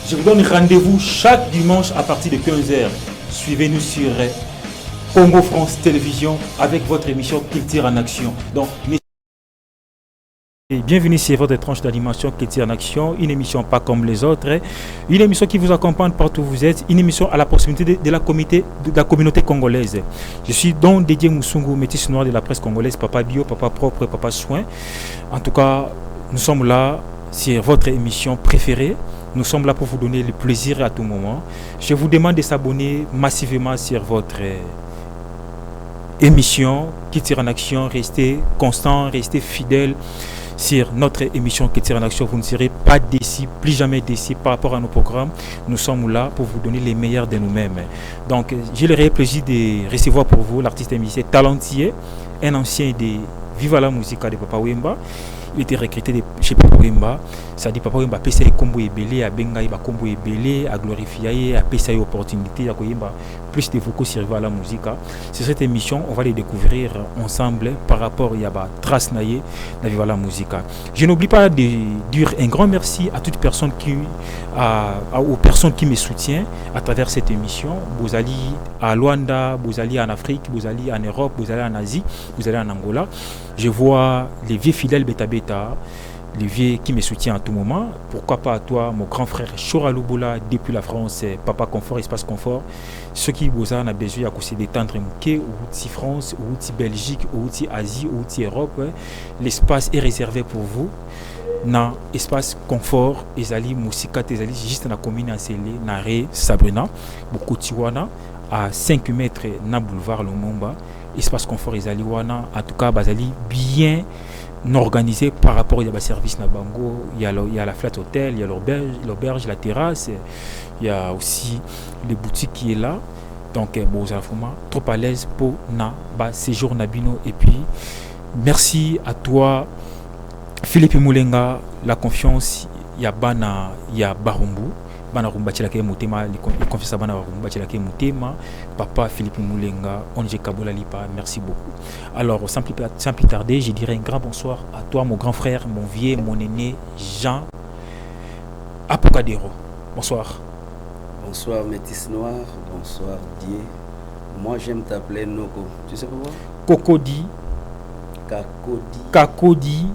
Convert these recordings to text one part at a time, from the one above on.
Je vous donne rendez-vous chaque dimanche à partir de 15h. Suivez-nous sur Congo France Télévision avec votre émission Culture en Action. Donc, et bienvenue sur votre tranche d'animation Culture en Action, une émission pas comme les autres, une émission qui vous accompagne partout où vous êtes, une émission à la proximité de la communauté congolaise. Je suis donc Dédié Moussoungou, métis noir de la presse congolaise, papa bio, papa propre, papa soin. En tout cas, nous sommes là sur votre émission préférée. Nous sommes là pour vous donner le plaisir à tout moment. Je vous demande de s'abonner massivement sur votre émission Culture en Action. Restez constant, restez fidèle sur notre émission Culture en Action. Vous ne serez pas déçus, plus jamais déçus par rapport à nos programmes. Nous sommes là pour vous donner les meilleurs de nous-mêmes. Donc, j'ai le réel plaisir de recevoir pour vous l'artiste et musicien talentueux, un ancien de Viva la Musica de Papa Wemba. Il était recruté chez Papa Wemba. Ça dit Papa Wemba pesa combo ebelé, a benga ba combo ebelé, a glorifier, a pesa opportunité, a koyemba plus de vocaux sur Viva la Musica. C'est cette émission, on va les découvrir ensemble par rapport à ba trace naie de Viva la Musica. Je n'oublie pas de dire un grand merci à toute personne aux personnes qui me soutiennent à travers cette émission. Vous allez à Luanda, vous allez en Afrique, vous allez en Europe, vous allez en Asie, vous allez en Angola. Je vois les vieux fidèles Beta Beta, les vieux qui me soutiennent à tout moment. Pourquoi pas à toi, mon grand frère Chora Lubola, depuis la France, Papa Confort, Espace Confort. Ceux qui vous ont besoin de se détendre, ou si France, ou si Belgique, ou si Asie, ou si Europe, l'espace est réservé pour vous. Dans l'espace Confort, ezali Moussika, ezali juste dans la commune encelée, Naré, Sabrina, beaucoup Tiwana, à 5 mètres dans boulevard Lumumba. Espace Confort ezali wana, en tout cas bazali bien organisé par rapport à service Nabango. Il y a la flat hotel, il y a l'auberge, la terrasse, il y a aussi les boutiques qui est là. Donc bon, vous allez vraiment trop à l'aise pour na séjour Nabino. Et puis merci à toi Philippe Moulenga, la confiance. Il y a Bana, il y a Barumbu. Bana rumbatila ke mutema, confiance à Bana rumbatila ke mutema. Papa Philippe Moulenga, Onje Kabola Lipa, merci beaucoup. Alors sans plus tarder, je dirais un grand bonsoir à toi, mon grand frère, mon vieux, mon aîné Jean Apocadero. Bonsoir. Bonsoir Métis Noir, bonsoir Dieu. Moi j'aime t'appeler Noko. Tu sais pourquoi? Kokodi. Kakodi.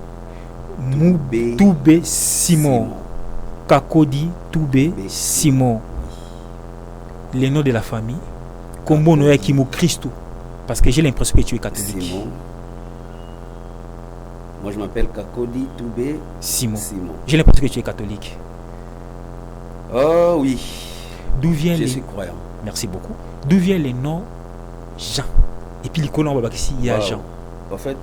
Toubé Simon. Kakodi Toubé Simon. Les noms de la famille. Kombo Noé Kimo Christo. Parce que j'ai l'impression que tu es catholique. Simon. Moi je m'appelle Kakodi Toubé Simon. J'ai l'impression que tu es catholique. Oh oui. D'où vient Je suis croyant. Merci beaucoup. D'où vient les noms Jean? Et puis l'icône on va ici il y a Jean. En fait,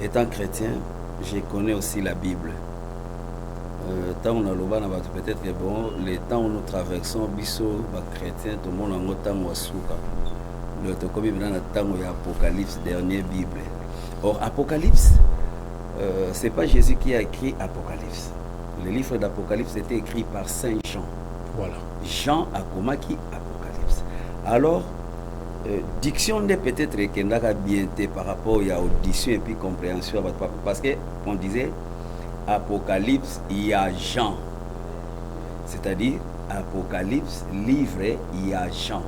étant chrétien, je connais aussi la Bible. Tant on a le peut-être que bon, les temps où nous traversons, biso, chrétiens, tout le monde en temps ou souka. Le comme maintenant le temps où il y a Apocalypse, dernière Bible. Or Apocalypse, c'est pas Jésus qui a écrit Apocalypse. Le livre d'Apocalypse était écrit par Saint Jean. Voilà. Jean a commis Apocalypse. Alors, diction n'est peut-être qu'il n'a pas bien été par rapport à audition et puis compréhension. Parce qu'on disait Apocalypse, il y a Jean. C'est-à-dire, Apocalypse, livre, il y a Jean.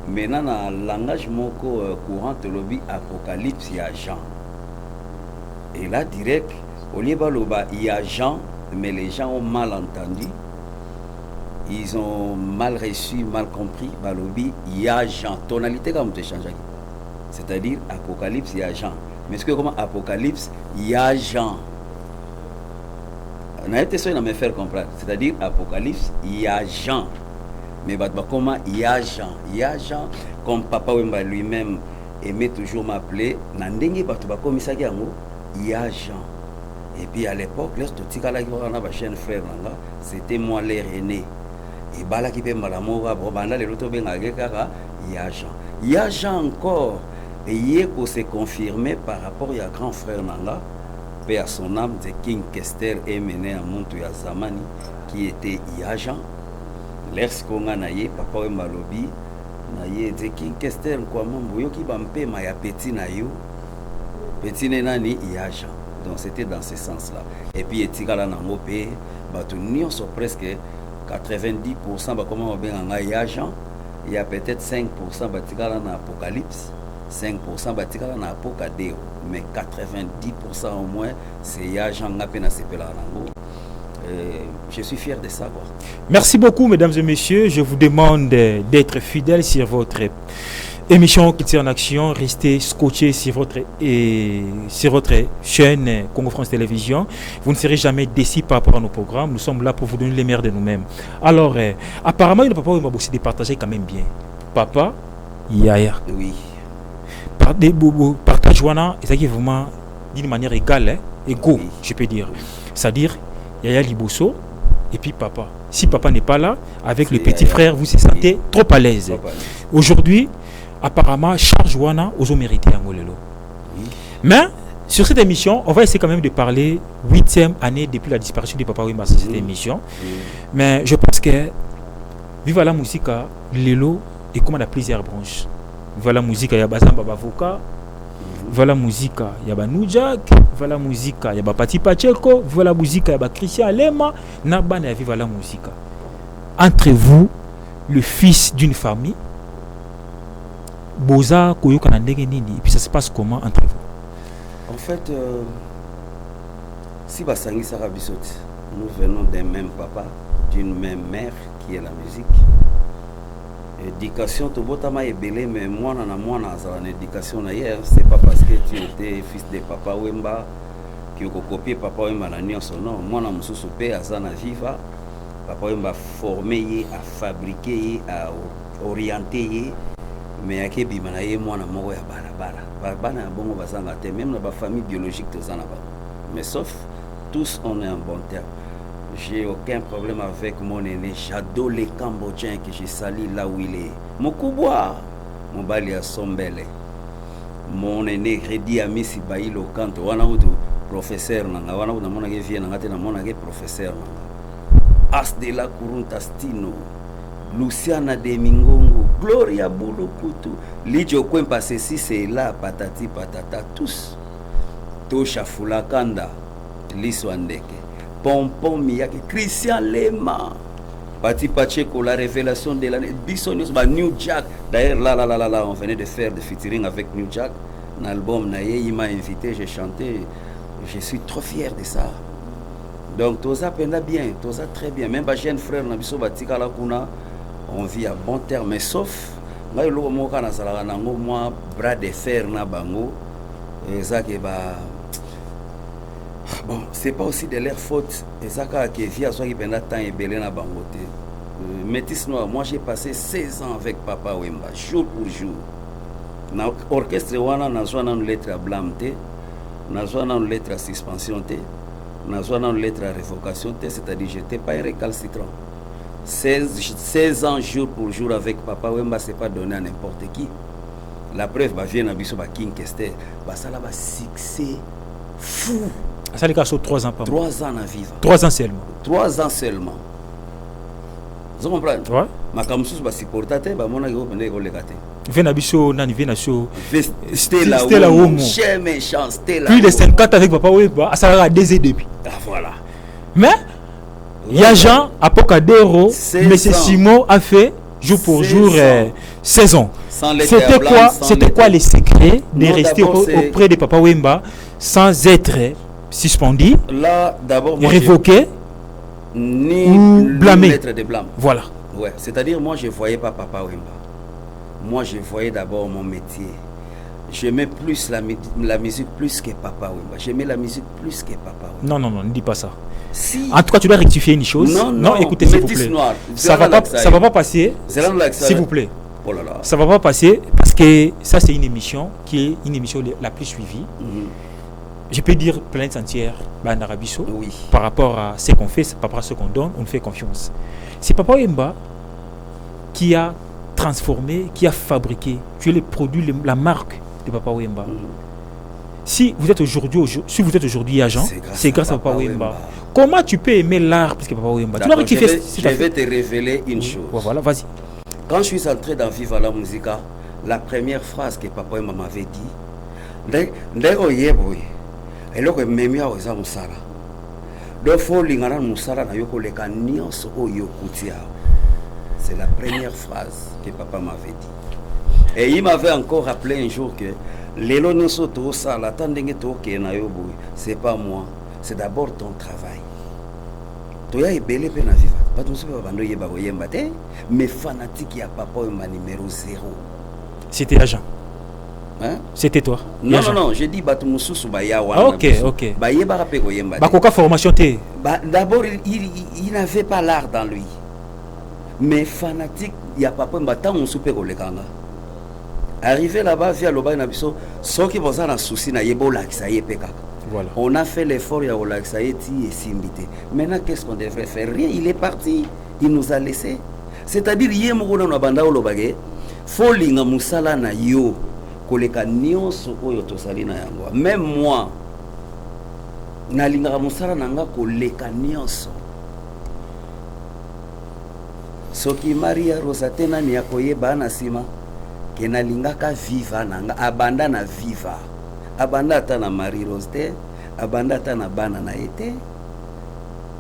Maintenant, dans le langage courant, Apocalypse, il y a Jean. Et là, direct, au lieu de il y a Jean, mais les gens ont mal entendu. Ils ont mal reçu, mal compris. Balobi, il y a Jean. Tonalité comme tu changes. C'est-à-dire, Apocalypse, il y a Jean. Mais est-ce que comment Apocalypse, il y a Jean? On a été sûr de me faire comprendre. C'est-à-dire, Apocalypse, il y a Jean. Mais comment il y a Jean? Il y a Jean, comme Papa Wemba lui-même aimait toujours m'appeler. Il y a Jean. Et puis à l'époque, c'était moi l'aîné. Et bala qui peut m'alamora, banda les autres ben il y a Jean. Il y a Jean encore. Et il faut se confirmer par rapport à grand frère Nanga, paix à son âme, de King Kester est mené à Montou Yazamani, qui était Yajan. Lorsqu'on a naïe, papa et malobi, naïe, de King Kester, quoi, mon bouillon qui va me payer, ma petit naïo, petit nani Yajan. Donc c'était dans ce sens-là. Et puis, Etigala Namopé, nous sommes presque 90% comment on bien en agent. Il y a peut-être 5% batikala na apocalypse, 5% batikala na apocadéo, mais 90% au moins c'est agent ngapena sepela nango. Je suis fier de ça. Merci beaucoup, mesdames et messieurs. Je vous demande d'être fidèles sur votre émission qui tire en action. Restez scotchés sur votre chaîne Congo France Télévision. Vous ne serez jamais déçus par rapport à nos programmes. Nous sommes là pour vous donner les meilleurs de nous-mêmes. Alors, apparemment, le papa m'a aussi départagé quand même bien. Papa, Yaya. Oui. Partage Wana, c'est vraiment d'une manière égale, égaux, oui. Je peux dire. C'est-à-dire, Yaya Liboso et puis papa. Si papa n'est pas là, avec le petit frère, vous vous sentez trop à l'aise. Aujourd'hui, apparemment, charge Wana aux mérité à Molelo. Oui. Mais sur cette émission, on va essayer quand même de parler 8e année depuis la disparition du papa Wemba sur cette émission. Mais je pense que Viva la musique, Lelo est comme on a plusieurs branches. Viva la musique, il y a Bazamba Bavoka. Viva la musique, il y a Noujak. Viva la musique, il y a Pati Pacheco. Viva la musique, il y a Christian Lema. Naban et Viva la musique. Entre vous, le fils d'une famille, Boza, Koyoka Nandegeni, et puis ça se passe comment entre vous? En fait, si Basangi Sarabisot, nous venons d'un même papa, d'une même mère qui est la musique. Éducation, tout le monde est belé, mais moi, dans l'éducation hier, c'est pas parce que tu étais fils de papa Wemba qui a copié papa Wemba dans son nom. Moi, je suis soupé à Zana Viva. Papa Wemba formé, à fabriquer, à orienter. Mais à Kébi, moi, je suis à même dans la famille biologique de Zanaba. Mais sauf, tous on est en bon terme. J'ai aucun problème avec mon aîné. J'adore les Cambodgiens que j'ai sali là où il est. Mon Kouboua, mon bali à Sombele. Mon aîné Redi Amisi Baïlo Kanto. Wana ou professeur nanga. Wana ou na mona ge vie nanga te na mona ge professeur nanga. As de la Kurunta Stino. Luciana de Mingongo. Gloria Bulukutu. Lidjo Kwempa Sesi c'est là. Patati patata tous. Tosha Fulakanda. Liswandeke. Pompon Miyake, Christian Lema, Pati Pacheco, la révélation de l'année, Bissonius, New Jack. D'ailleurs, là, on venait de faire des featuring avec New Jack. Un album, il m'a invité, j'ai chanté. Je suis trop fier de ça. Donc, Toza penda bien, Toza très bien. Même ma jeune frère, Nabiso Batika Lakuna, on vit à bon terme. Mais sauf, moi, bras de fer, Nabango, et ça qui va. Bon, c'est pas aussi de leur faute. Et ça, qui vit à soi qui pendant temps et belé na bangote. Métis noir, moi j'ai passé 16 ans avec Papa Wemba, jour pour jour. Dans l'orchestre, on a une lettre à blâme, on a une lettre à suspension, on a une lettre à révocation, c'est-à-dire que je n'étais pas un récalcitrant. 16 ans jour pour jour avec Papa Wemba, ce n'est pas donné à n'importe qui. La preuve, vient à Bissou, King Kester, ça a un succès fou. Ça les cas sur 3 ans par 3 ans à vivre. 3 ans seulement. 3 ans seulement. Vous comprenez? Ouais. Ma camusous va supporter, mon ago pendant qu'on les gâte. Venabiso, nani Venacho. Stella Homo. Chez méchant, Stella. Plus de 50 avec Papa Wemba, ça a des depuis. Ah voilà. Mais il y a Jean Apocadero, mais Simon a fait jour pour jour 16 ans. C'était quoi les secrets de rester auprès de Papa Wemba sans être suspendu, là, d'abord, révoqué ni blâmé. Lettre de blâme. Voilà. Ouais. C'est-à-dire, moi, je ne voyais pas Papa Wemba. Moi, je voyais d'abord mon métier. J'aimais plus la musique plus que Papa Wemba. J'aimais la musique plus que Papa Wemba. Non, ne dis pas ça. Si. En tout cas, tu dois rectifier une chose. Non, écoutez, s'il vous plaît. Ça va pas passer. S'il vous plaît. Oh là là. Ça va pas passer parce que ça, c'est une émission qui est une émission la plus suivie. Je peux dire plainte entière en Arabiso, oui. Par rapport à ce qu'on fait, par rapport à ce qu'on donne, on fait confiance. C'est Papa Wemba qui a transformé, qui a fabriqué, tu es le produit, la marque de Papa Wemba. Si vous êtes aujourd'hui agent, c'est grâce à Papa Wemba. Comment tu peux aimer l'art plus que Papa Wemba? Je vais te révéler une chose. Voilà, vas-y. Quand je suis entré dans Viva la Musica, la première phrase que Papa Wemba m'avait dit, Donc faut lingana musala na yoko leka nyonso oyo kutia. C'est la première phrase que papa m'avait dit. Et il m'avait encore rappelé un jour que lelo nyonso to sala tandenge to ke na yo boy, c'est pas moi, c'est d'abord ton travail. Toya ebele pe na viva. Pas tout ce que bando yeba ko yemba te, mais fanatique ya papa Wemba numéro 0. C'était agent. Hein? C'était toi. Non, non, non, j'ai dit Batu Moussousou Baya Wana. Ah, ok, ok. Bayeba Rapé Koyemba. Bakoka formation T. D'abord, il n'avait pas l'art dans lui. Mais fanatique, il n'y a pas de temps on soupe le Kanga. Arrivé là-bas, via l'Oba Nabiso, ceux qui vont un souci, na yebola qui ça y est pekaka. Voilà. On a fait l'effort, il y a relax, ça y est, et simbité. Maintenant, qu'est-ce qu'on devrait faire? Rien, il est parti. Il nous a laissé. C'est-à-dire, il y a un moment où on a bandé au Lobagé, faut l'inga musala na yo. Koleka nyonso oyo tosali na yango. Même moi nalingaka mosala nanga koleka nyonso. Soki Maria Rosate nani yakoyeba na sima ke nalingaka viva nanga abanda na viva. Abanda ata na Marie Rose te, abanda ata na bana na ete.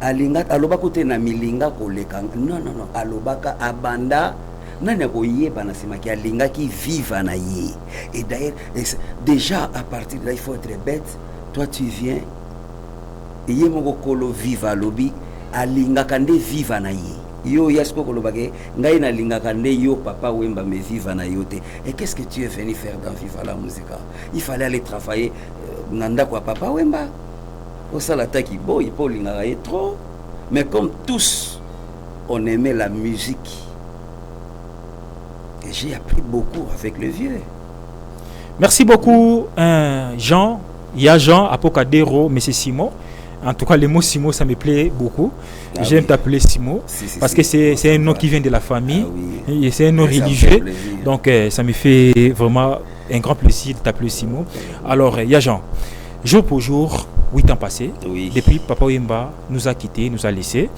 Alinga alobaka te na milinga koleka. Non non non, alobaka abanda nani akoyeba na sima ki alinga ki viva na ye. Et d'ailleurs déjà à partir de là il faut être bête. Toi tu viens et ye moko kolo viva lobi alinga kande viva na ye. Yo yasko kolo bagé ngai na linga kande yo papa Wemba me viva na yote. Et qu'est-ce que tu es venu faire dans Viva la musique? Il fallait aller travailler nanda kwa papa Wemba. Au salata ki boy pour linga trop. Mais comme tous on aimait la musique. Et j'ai appris beaucoup avec le vieux. Merci beaucoup, Jean. Il y a Jean, Apocadero, mais c'est Simon. En tout cas, le mot Simon, ça me plaît beaucoup. Ah, j'aime t'appeler Simon parce que c'est un nom qui vient de la famille. Ah, oui. Et c'est un nom religieux. Donc, ça me fait vraiment un grand plaisir de t'appeler Simon. Alors, il y a Jean. Jour pour jour, 8 ans passés, depuis Papa Wemba nous a quittés, nous a laissés.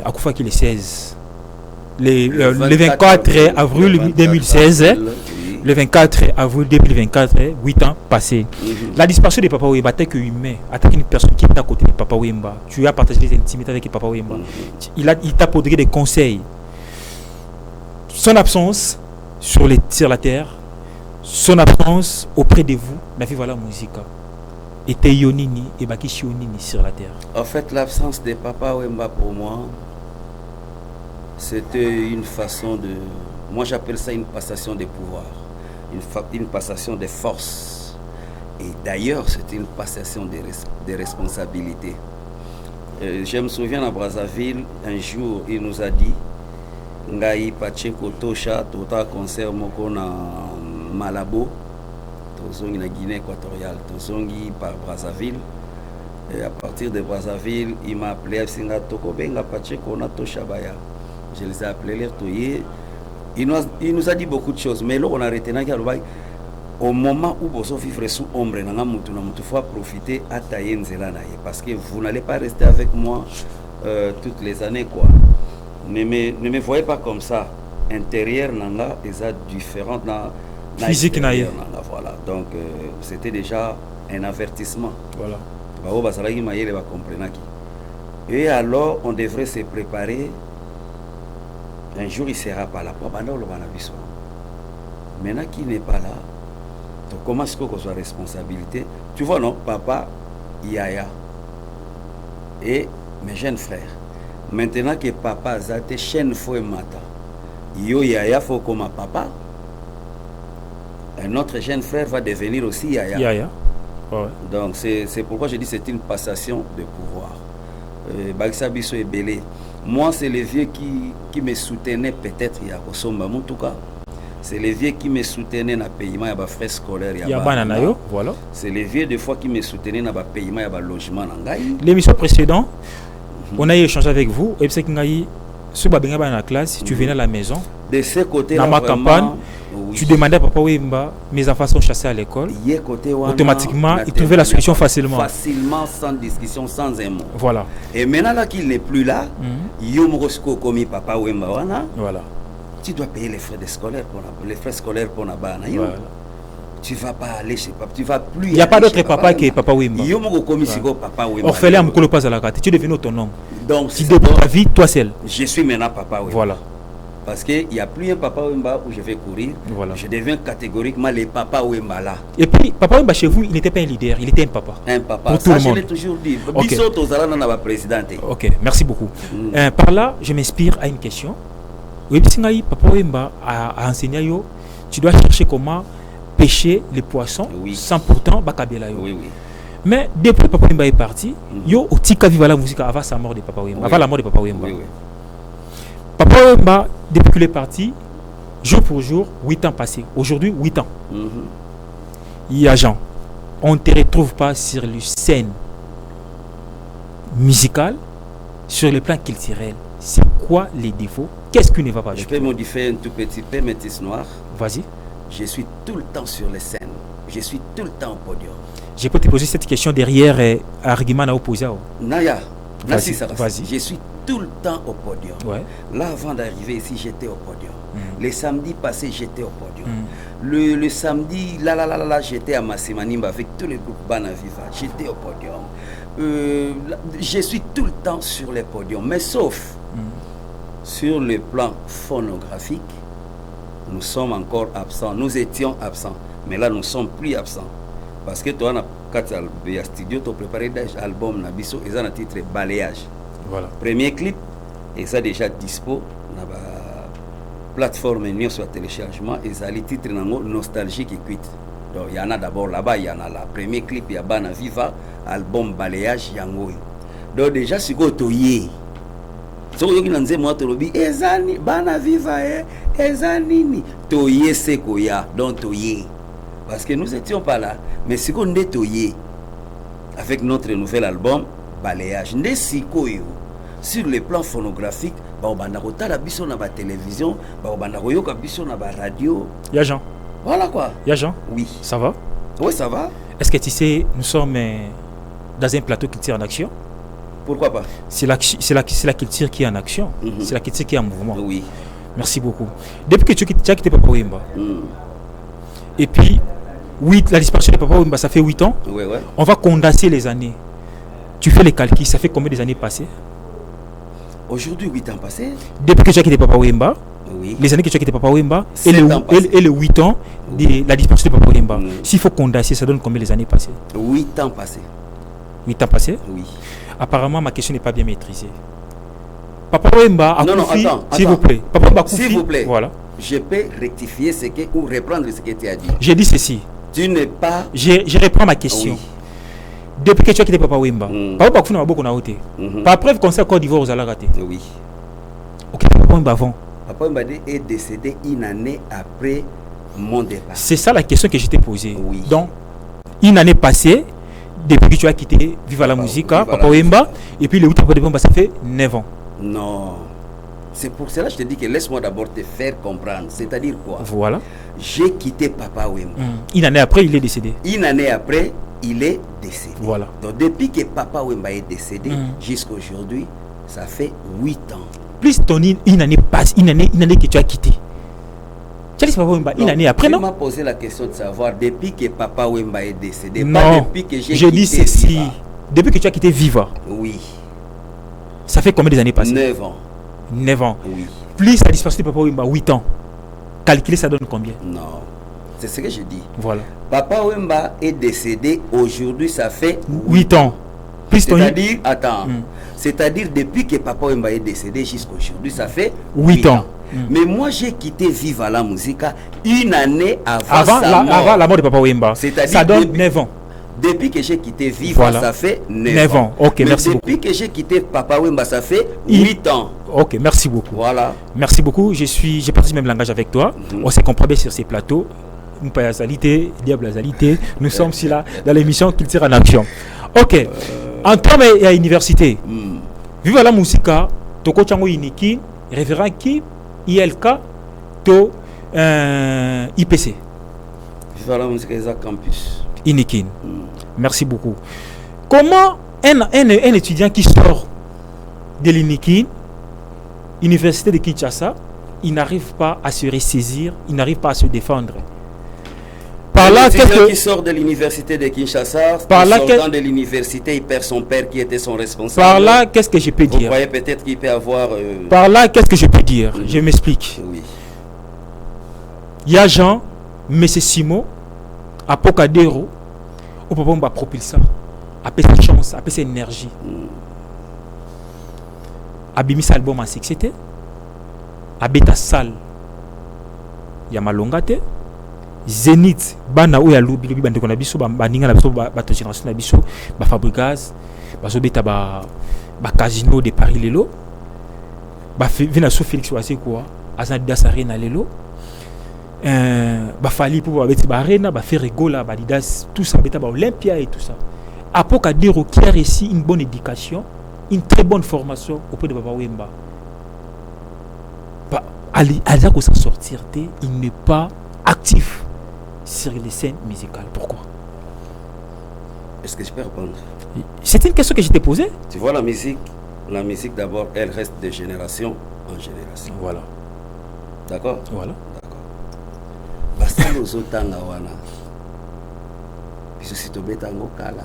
Akoufa qui est le 16. Le 24 avril 2016, le 24 avril 2024, 8 ans passés. La disparition de Papa Wemba, attaque humain, attaque une personne qui est à côté de Papa Wemba. Tu as partagé des intimités avec Papa Wemba. Il t'a prodigué des conseils. Son absence sur la terre, son absence auprès de vous, la vie voilà musique. Était Yonini et Bakishi Yonini sur la terre. En fait, l'absence de Papa Wemba pour moi, c'était une façon de... Moi, j'appelle ça une passation de pouvoir. Une passation de force. Et d'ailleurs, c'était une passation de responsabilité. Je me souviens à Brazzaville, un jour, il nous a dit Ngai Pacheko Tosha, Tota concert Moko na Malabo, Tozongi na Guinée équatoriale, Tozongi par Brazzaville. Et à partir de Brazzaville, il m'a appelé à Singa Toko Benga Pacheko na Tosha Baya. Je les ai appelés les toyés. Il nous a dit beaucoup de choses, mais là on a retenu qu'au moment où vous vivre sous ombre, il faut profiter à tailler parce que vous n'allez pas rester avec moi toutes les années quoi. Ne me voyez pas comme ça. Intérieur nanga est différent physique nanga. Voilà. Donc c'était déjà un avertissement. Voilà. Et alors on devrait se préparer. Un jour il sera pas là. Maintenant qu'il n'est pas là, donc comment est-ce qu'on soit responsabilité? Tu vois non, papa, Yaya et mes jeunes frères. Maintenant que papa Zate chaîne fouet mata, yo Yaya faut comme papa. Un autre jeune frère va devenir aussi Yaya. Yaya. Ouais. Donc c'est pourquoi je dis c'est une passation de pouvoir. Bagsa Bisso est belé. Moi, c'est les vieux qui me soutenaient peut-être il y a Kosomba, en tout cas. C'est les vieux qui me soutenaient dans le paiement, il y a des frais scolaires. Voilà. C'est les vieux des fois qui me soutenaient dans le paiement, il y a des logements. L'émission précédente, on a échangé avec vous. Et puis, si tu dans la classe, tu venais à la maison. De ce côté dans ma campagne, oui. Tu demandais à Papa Wemba, mes enfants sont chassés à l'école. Automatiquement, il trouvait la solution facilement. Facilement, sans discussion, sans un mot. Voilà. Et maintenant là qu'il n'est plus là, Papa Wemba, voilà. Tu dois payer les frais scolaires pour la bana. Voilà. tu vas pas aller chez papa, tu vas plus. Il n'y a pas d'autre papa que Papa Wemba. Papa Wemba. Orphelin à Mokolo pas à la carte. Tu es devenu autonome. Donc, tu débutes ta vie toi seul. Je suis maintenant Papa Wemba. Voilà. Parce qu'il n'y a plus un Papa Wemba où je vais courir. Voilà. Je deviens catégoriquement le Papa Wemba là. Et puis, Papa Wemba chez vous, il n'était pas un leader, il était un papa. Un papa. Pour ça, tout le je monde. l'ai toujours dit. Okay. Ok, merci beaucoup. Par là, je m'inspire à une question. Papa Wemba a enseigné, tu dois chercher comment pêcher les poissons sans pourtant bakabela. Oui. Mais depuis Papa Wemba est parti, yo otika viva la musique avant sa mort de Papa Wemba, avant la mort de Papa Wemba. Papa Wemba, depuis qu'il est parti, jour pour jour, 8 ans passés. Aujourd'hui, 8 ans. Il y a gens, on ne te retrouve pas sur les scènes musicales, sur le plan culturel. C'est quoi les défauts? Qu'est-ce qui ne va pas? Je peux modifier un tout petit peu, métis noir. Vas-y. Je suis tout le temps sur les scènes. Je suis tout le temps au podium. Je peux te poser cette question derrière argument à opposer. Naya, vas-y. Je suis tout le temps au podium. Ouais. Là, avant d'arriver ici, j'étais au podium. Les samedis passés, j'étais au podium. Le samedi, là, j'étais à Massimanimba avec tous les groupes Bana Viva. J'étais au podium. Je suis tout le temps sur les podiums, mais sauf sur le plan phonographique, nous sommes encore absents. Nous étions absents, mais là, nous ne sommes plus absents. Parce que toi, quand tu as studio, tu as préparé l'album Nabiso, et ça a un titre Balayage. Voilà. Premier clip, et ça déjà dispo, na plateforme sur téléchargement, et ça a le titre Nostalgie qui quitte. Donc il y en a d'abord là-bas, il y en a là. Premier clip, il y a Bana Viva, album Balayage Yangoy. Donc déjà, c'est quoi Toye? So yoki nanze moi tolobi ezani Bana Viva ezanini Toye sekoya donc Toye. Parce que nous étions pas là, mais si on est Toye avec notre nouvel album Balayage, ne sikoyo sur le plan phonographique, banda kotala biso na ba télévision, banda koyoka biso na ba radio. Ya Jean. Voilà quoi. Ya Jean. Oui. Ça va? Oui, ça va. Est-ce que tu sais, nous sommes dans un plateau qui tire en action? Pourquoi pas? C'est la culture qui est en action. C'est la culture qui est en mouvement. Oui. Merci beaucoup. Depuis que tu as quitté Papa Wemba, et puis la disparition de Papa Wemba, ça fait 8 ans. Ouais. On va condenser les années. Tu fais les calculs, ça fait combien d'années passées? Aujourd'hui, 8 ans passés. Depuis que tu as quitté Papa Wemba, les années que tu as quitté Papa Wemba et les 8 ans de la disparition de Papa Wemba. S'il faut condenser, ça donne combien les années passées? 8 ans passés. 8 ans passés? Oui. Apparemment, ma question n'est pas bien maîtrisée. Papa Wemba a Koufi, s'il vous plaît. Papa Wemba Koufi, s'il vous plaît. Voilà. Je peux rectifier ce que ou reprendre ce que tu as dit. J'ai dit ceci. Tu n'es pas. Je reprends ma question. Depuis que tu as quitté Papa Wemba, Papa Wemba Koufi n'a pas beaucoup nauté. Par preuve, concert Côte d'Ivoire, vous allez rater. Oui. Ok, Papa Wemba avant. Papa Wemba est décédé une année après mon départ. C'est ça la question que je t'ai posée. Oui. Donc, une année passée, depuis que tu as quitté Viva la Musique, Papa Wemba, et puis le 8 Papa Wemba, ça fait 9 ans. Non. C'est pour cela que je te dis que laisse-moi d'abord te faire comprendre. C'est-à-dire quoi? Voilà. J'ai quitté Papa Wemba. Une année après, il est décédé. Une année après, il est décédé. Voilà. Donc depuis que Papa Wemba est décédé, jusqu'à aujourd'hui, ça fait 8 ans. Plus ton une année passe, une année que tu as quitté. Tu as dit Papa Wemba une année après, non? Tu m'as posé la question de savoir depuis que Papa Wemba est décédé. Non. Pas depuis que j'ai Je dis quitté ceci. Viva. Depuis que tu as quitté Viva. Oui. Ça fait combien d'années passées? 9 ans. 9 ans. Oui. Plus la disparition de Papa Wemba, 8 ans. Calculer, ça donne combien? Non. C'est ce que je dis. Voilà. Papa Wemba est décédé aujourd'hui, ça fait 8 ans. Plus ton C'est-à-dire, attends, c'est-à-dire depuis que Papa Wemba est décédé jusqu'à aujourd'hui, ça fait 8 ans. Mais moi, j'ai quitté Viva la Musica une année avant la mort de Papa Wemba. Ça donne 9 ans. Depuis que j'ai quitté Viva, Voilà. ça fait 9 ans. Ok, mais merci depuis que j'ai quitté Papa Wemba, ça fait 8 ans. Ok, merci beaucoup. Voilà. Merci beaucoup. J'ai parti du même langage avec toi. On s'est compris sur ces plateaux. Nous pas azalité, diable azalité. Nous sommes ici là dans l'émission Culture en action. Ok. En termes à l'université, Viva la Musica, Toko Chango Iniki, référent qui ILK, to IPC. Viva la Musica est à campus. Inikin. Merci beaucoup. Comment un étudiant qui sort de l'Inikin, Université de Kinshasa, il n'arrive pas à se ressaisir, il n'arrive pas à se défendre? Par là, quelqu'un qui sort de l'université de Kinshasa, par là, sortant de l'université, il perd son père qui était son responsable. Par là, qu'est-ce que je peux dire? Vous voyez peut-être qu'il peut avoir... Par là, qu'est-ce que je peux dire? Je m'explique. Oui. Il y a Jean, M. Simon, Apocadero, au moment où on va propulser, après cette chance, après cette énergie. Abimis album en succès, Abeta Sal, Yamalongate, Zénith, Bana ou Yalou, Bilobi Bandeko na biso, Baninga na biso, Bato Génération na biso, Fabricaz, Bazobeta ba Casino de Paris Lelo, Vina sous Félix Ouassé quoi, Azadidas Arena Lelo, Fali pour Arena, Ferregola, Badidas, tout ça, Beta Olympia et tout ça. Apocadero qui a réussi une bonne éducation, une très bonne formation auprès de Baba Wemba. Alzako s'en sortir, il n'est pas actif sur les scènes musicales. Pourquoi? Est-ce que je peux répondre? C'est une question que je t'ai posée. Tu vois, la musique d'abord, elle reste de génération en génération. Voilà. D'accord? Voilà. D'accord. Basta lozotanga wana. Biso sitobetango kala.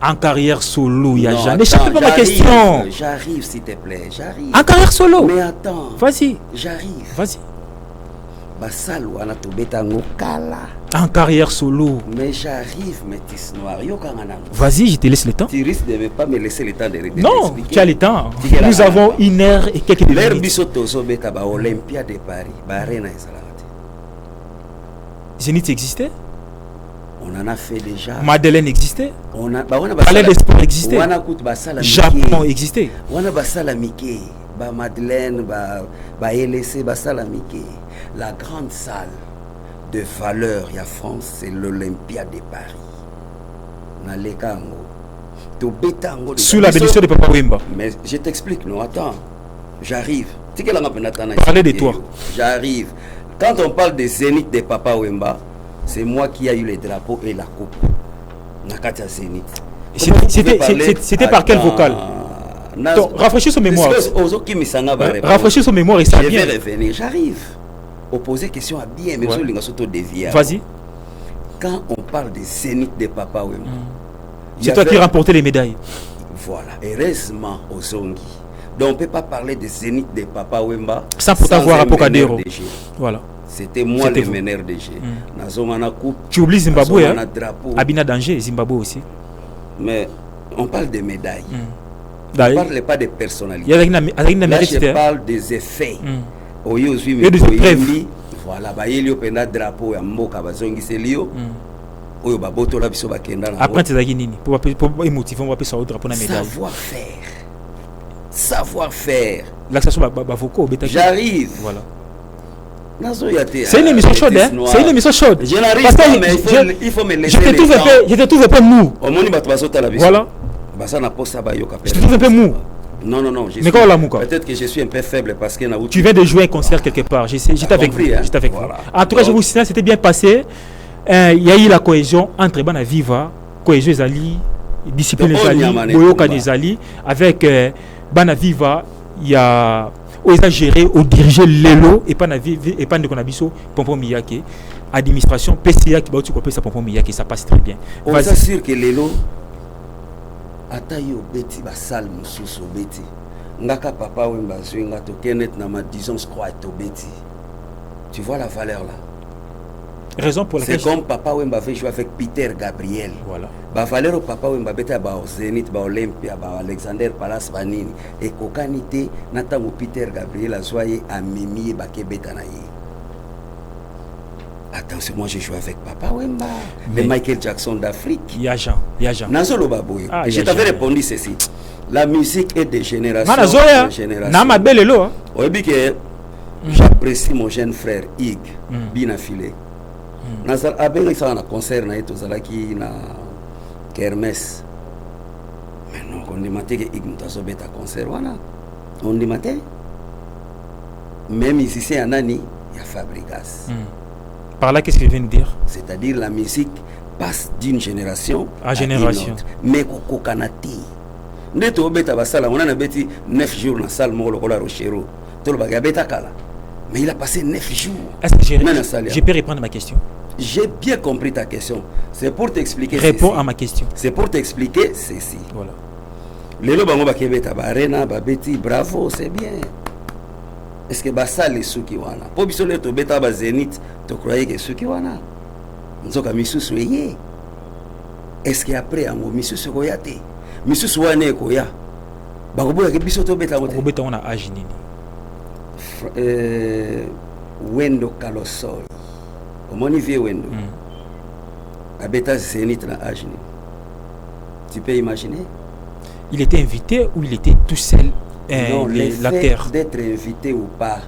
En carrière solo, il y a Non, jamais. attends, N'échappe pas ma question. J'arrive, s'il te plaît. J'arrive. En carrière solo. Mais attends. Vas-y. J'arrive. Vas-y. Basalo wana tobetango kala. En carrière solo. Mais j'arrive, métis noir. Vas-y, je te laisse le temps. Tu risques de ne pas me laisser le temps de répéter. Non, tu as le temps. Nous avons 1 heure et quelques minutes. L'air bisotozo beta ba Olympia de Paris. Ba Arena Ezalate. Zénith existait. On en a fait déjà. Madeleine existait. On a Palais des Sports existait. Japon existait. On a basala Mickey. Ba Madeleine, ba LC, basala Mickey. La grande salle de valeur en France, c'est l'Olympia de Paris. Na lekango. To betango. Sous la bénédiction de Papa Wemba. Mais je t'explique, non, attends. J'arrive. Parlez de toi. J'arrive. Quand on parle des zéniths de Papa Wemba, c'est moi qui ai eu les drapeaux et la coupe. Nakatia Zénith. C'était par quel vocal? Rafraîchis son mémoire. Rafraîchis son mémoire et ça vient. Je vais revenir. J'arrive. Poser question à bien, mais vas-y. Quand on parle des zéniths de Papa Wemba, c'est toi qui remportais les médailles. Voilà. Heureusement aux Zongi. Donc on ne peut pas parler des zéniths de Papa Wemba sans pourtant voir Apocadero. Voilà. C'était moi le meneur de jeu. Tu oublies Zimbabwe, hein? Abina Danger, Zimbabwe aussi. Mais on parle des médailles. On ne parle pas des personnalités. Là, je parle des effets. Et des épreuves. Voilà, il y a un drapeau à Mboka, Bazongiselio. Après, tu as dit pour émotiver, on va appeler ça au drapeau de la médaille. Savoir-faire. L'accession j'arrive. Voilà. C'est une émission chaude, hein? C'est une émission chaude. Je n'arrive pas, mais il faut me laisser le temps. Je te trouve un peu mou. Voilà. Je te trouve un peu mou. Non. Peut-être que je suis un peu faible parce que... Tu viens de jouer un concert quelque part. J'étais avec vous. En tout cas, je vous signale, c'était bien passé. Il y a eu la cohésion entre Bana Viva, cohésion Zali, discipline Zali, Boyoka Zali, avec Bana Viva, il y a... Ils ont géré, ou dirigé Lelo et pas de Konabiso, Pompon Miyake, administration, PCA qui va occuper ça Pompon Miyake, ça passe très bien. On s'assure que Lelo atayo beti basal mususu beti. Ngaka Papa Wemba zwinga to kenet na ma disons croix to beti. Tu vois la valeur là. Raison pour laquelle c'est comme Papa Wemba avait joué avec Peter Gabriel. Voilà. Ba valeur au Papa Wemba beta ba Zénith, ba Olympia, ba Alexander Palace banini et kokanité natango Peter Gabriel a joyé à Mimi ba kebeta na ye. Attention, moi j'ai joué avec Papa Wemba, mais Michael Jackson d'Afrique. Yajan. Nazolo Baboy. Et je t'avais répondu ceci. La musique est de génération en génération. J'apprécie mon jeune frère Ig, Binafile. Nazal Abel ça un concert na eto zalaki na Kermesse. Mais non, on dit maté que Ig mutazo beta concert wana. On dit maté. Même ici c'est un ani, il y a Fabricaz. Par là, qu'est-ce qu'il vient de dire? C'est-à-dire la musique passe d'une génération à génération. Une autre. Mais kokanati. Neto beta basala, on a beti 9 jours dans salle mo lokola rochero. To le baga beta kala. Mais il a passé 9 jours. Est-ce que je peux répondre à ma question? J'ai bien compris ta question. C'est pour t'expliquer Réponds à ma question. C'est pour t'expliquer ceci. Voilà. Lelo bango bakebeta barena babeti bravo, c'est bien. Est-ce que basa les souki wana? Po biso le to beta ba Zénith, to croyez que souki wana? Nzoka misusu yé. Est-ce que après ango misusu koya te? Misusu wana koya. Bakoboya ke biso to beta ngote. Beta wana âge nini? Wendo Kalosol. Omoni vie Wendo. Abeta Zénith na âge nini? Tu peux imaginer? Il était invité ou il était tout seul? Non, la terre. D'être invité ou pas,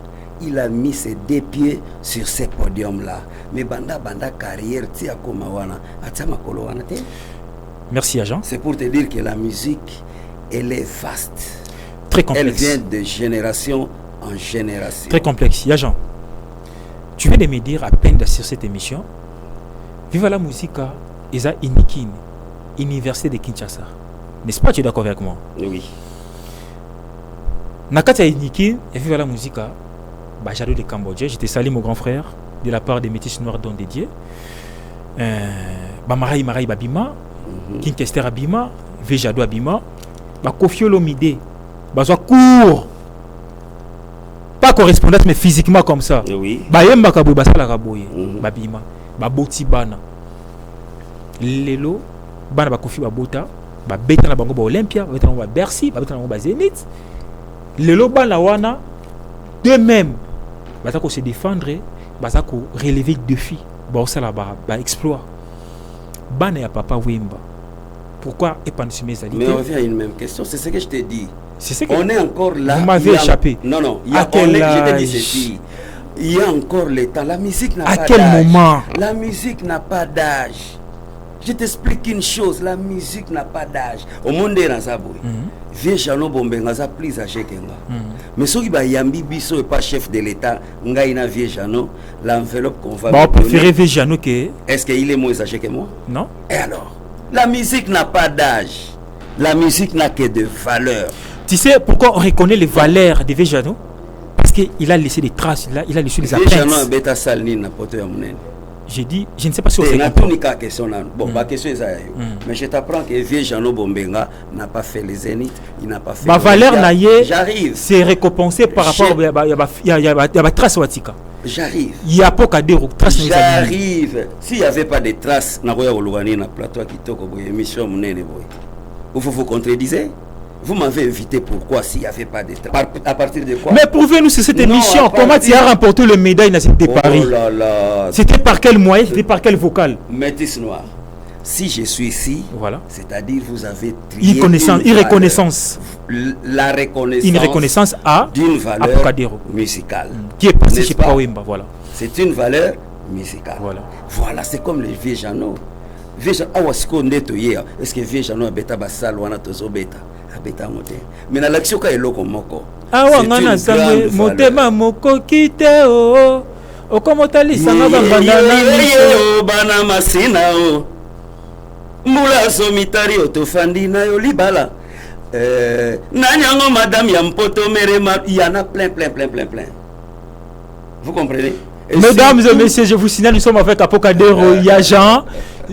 il a mis ses 2 pieds sur ce podium-là. Mais banda carrière, tia komawana, atama kolowana te. Merci, agent. C'est pour te dire que la musique, elle est vaste. Très complexe. Elle vient de génération en génération. Très complexe. Agent, tu viens de me dire à peine sur cette émission, Viva la Musica, Eza Inikin, Université de Kinshasa. N'est-ce pas, tu es d'accord avec moi? Oui. Nakata Inikin et Viva la Musica, Bajado de Cambodge. Je te salue, mon grand frère, de la part des Métis Noirs dont dédié. Bamarai Marai Babima, Kinkester Abima, Vejado Abima, Bakofiolo Mide, Bazoa court. Pas correspondance, mais physiquement comme ça. Oui. Bayemba Kabou Basala Kaboye, Babima, Baboti Bana. Lelo, Bana Bakofi Babota. Beta na bango ba Olympia, beta na ba Bercy, beta na ba Zénith. Le loba na wana de même bata ko se défendre, bata ko relever défi, ba ça là ba exploit. Bana ya papa Wemba. Pourquoi épanouir mes alliés? Mais on revient à une même question, c'est ce que je t'ai dit. C'est ce que on est encore là. Vous m'avez échappé. Non, il y a je t'ai dit ceci. Il y a encore le temps. La musique n'a pas d'âge. À quel moment? La musique n'a pas d'âge. Je t'explique une chose, la musique n'a pas d'âge. Au monde est dans sa bouille. Vieux Jano Bombenga ça plus âgé que moi. Mais ceux qui ba Yambi Bisso et pas chef de l'État, ngaina Vieux Jano, l'enveloppe qu'on va lui donner. Préférez Vieux Jano que... Est-ce qu'il est moins âgé que moi? Non. Et alors? La musique n'a pas d'âge. La musique n'a que de valeur. Tu sais pourquoi on reconnaît les valeurs de Vieux Jano? Parce qu'il a laissé des traces, il a laissé des empreintes. Vieux Jano beta salni na poto ya munene. J'ai dit, je ne sais pas si on s'est compris. Bon, ma question est ça. Mais je t'apprends que Vieux Jano Bombenga n'a pas fait les Zénith, il n'a pas fait. Ma valeur naïe, j'arrive. C'est récompensé par rapport à la trace Watika. J'arrive. Il y a pas qu'à dire trace. J'arrive. S'il n'y avait pas de traces, na roya olugani na plateau qui toko boy émission munene boy. Vous contredisez? Vous m'avez invité pourquoi s'il n'y avait pas de traces? À partir de quoi? Mais prouvez-nous sur cette émission comment tu as remporté le médaille dans cette Paris. Oh là là. C'était par quel moyen? C'était par quel vocal? Métis Noir. Si je suis ici, voilà. C'est-à-dire vous avez trié une reconnaissance. La reconnaissance. Une reconnaissance d'une valeur musicale. Qui est passé chez Papa Wemba, voilà. C'est une valeur musicale. Voilà. Voilà, c'est comme les Vieux Jano. Vieux Jano, est-ce que Vieux Jano a bêta basal ou a bêta? Mais dans l'action quand il est moko. Ah ouais, ngana samwe motema moko kite o. O comme tali sanga banda na bana masina o. Mula somitari otofandi na yo libala. Nanyango madame ya mpoto merema, il y en a plein. Vous comprenez? Mesdames et messieurs, je vous signale, nous sommes avec Apocadero Yajan,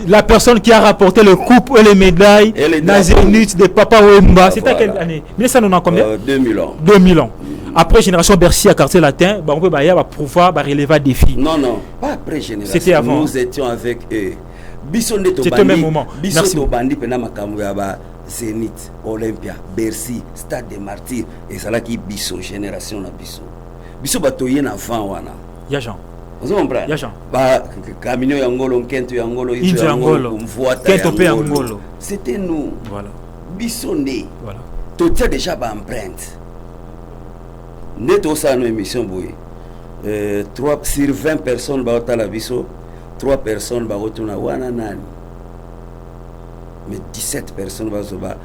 la personne qui a rapporté le coupe et les médailles dans Zénith de Papa Wemba. C'était à quelle année? 1990 combien? 2000 ans. 2000 ans. Après Génération Bercy à quartier latin, on peut pouvoir relever des défis. Non, pas après Génération. C'était avant. Nous étions avec eux. C'était au même moment. Merci. Zénith, Olympia, Bercy, Stade des Martyrs, et ça là qui Bisso, Génération na Bisso. Bisso batoyen avant wana. Yajan. Vous comprenez? Yajan. Bah, Camino Yangolo, Kento Yangolo, Yangolo, Kento Yangolo. C'était nous. Voilà. Bissonné. Voilà. Tout est déjà empreinte. Neto ça nos émissions boy. 3 sur 20 personnes ba otala biso, 3 personnes ba otuna wana nani. Mais 17 personnes ba zoba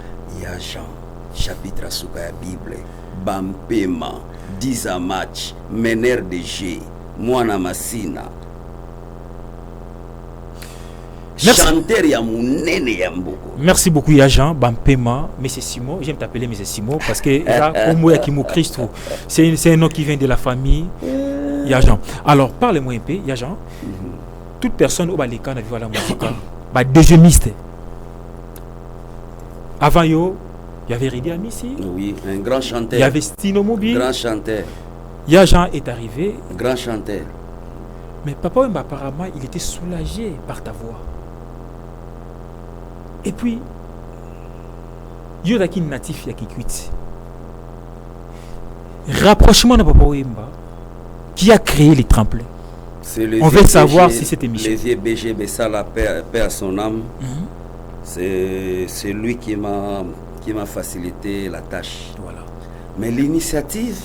Yajan. Chapitre asuka ya Bible. Bampema. 10 à match, meneur de G, Mwana Masina. Chanteur ya munene ya mboko. Merci beaucoup Yajan, Bampema, Monsieur Simon. J'aime t'appeler Monsieur Simon parce que là, Omo Yakimo Christo, c'est un nom qui vient de la famille Yajan. Alors, parlez-moi un peu, Yajan. Toute personne au Balika n'a vu la musique, déjeuniste. Avant yo, il y avait Ridi Amissi. Oui, un grand chanteur. Il y avait Stino Mobile. Grand chanteur. Yajan est arrivé. Grand chanteur. Mais Papa Wemba, apparemment, il était soulagé par ta voix. Et puis, Yodaki natif Yakikwiti. Rapprochement de Papa Wemba qui a créé les tremplins. On veut savoir si cette émission. Le vieux BG Bessala, paix à son âme. C'est lui qui m'a facilité la tâche. Voilà. Mais l'initiative,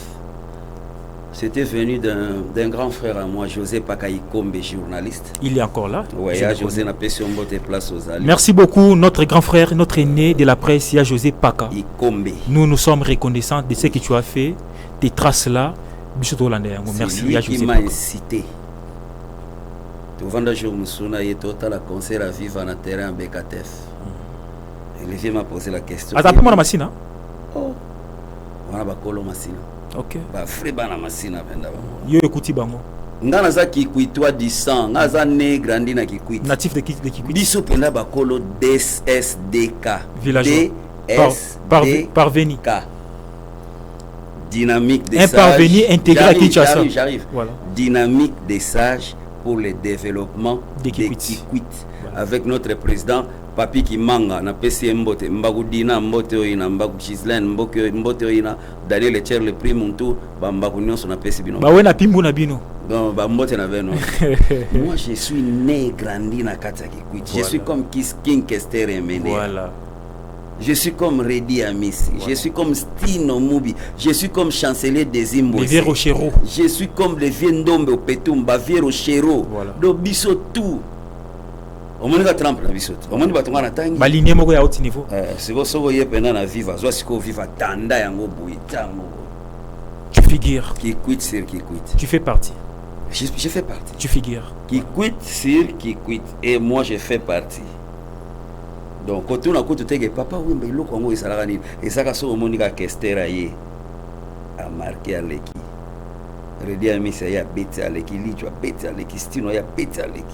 c'était venu d'un grand frère à moi, José Pakaïkombe, journaliste. Il est encore là. Oui, José n'a pas sur place aux Alliés. Merci beaucoup, notre grand frère, notre aîné de la presse, il y a José Paka. Nous sommes reconnaissants de ce que tu as fait, tes traces-là. Merci, lui qui m'a incité. Tu vois, le jour où il y a la concert à vivre en terrain en BKTF. Et le vieux m'a posé la question. Attends, comment la machine? Oh, on a bakolo machine. Ok. Bah, frère, la machine. Yo écoutez, bango. Ngana qui kuit toi du sang, ngaza né grandi na Kikwit. Natif de Kikwit. Biso penda bakolo DSDK. Villageois. Parvenu. Dynamique des sages. Un parvenu intégré à Kinshasa. J'arrive. Voilà. Dynamique des sages pour le développement de Kikwit. Voilà. Avec notre président Papi Kimanga, na PC Mbote, Mbagudina, Mbote Oina, Mbagu Chislen, Mbote Oina, Daniel Echer, le prix Muntu, Bambagunion, son PC Bino. Bah ouais, na Pimbu na Bino. Non, Mbote na Bino. Moi, je suis né, grandi na Kata Kikwit. Je suis comme King Kester Emene. Voilà. Je suis comme Redi Amissi, voilà. Je suis comme Stino Mubi, je suis comme chancelier des Imbos. Je suis comme le Viendombe au Petumba, Viero Chero, do biso tout. On m'a trempe na biso. On m'a batonga na tangi. Baligné moko ya haut niveau. C'est vous so ye pena na viva, zo siko viva tanda yango buitango. Tu figures. Qui quitte sur qui quitte. Tu fais partie. Je fais partie. Tu figures. Qui quitte sur qui quitte et moi je fais partie. Donc quand on a côté papa oui mais le Congo ça la et ça ka so monika kestera ye a marqué à l'équipe. Redi Amissi ya beti à l'équipe, li tu as beti à l'équipe, Stino ya beti à l'équipe.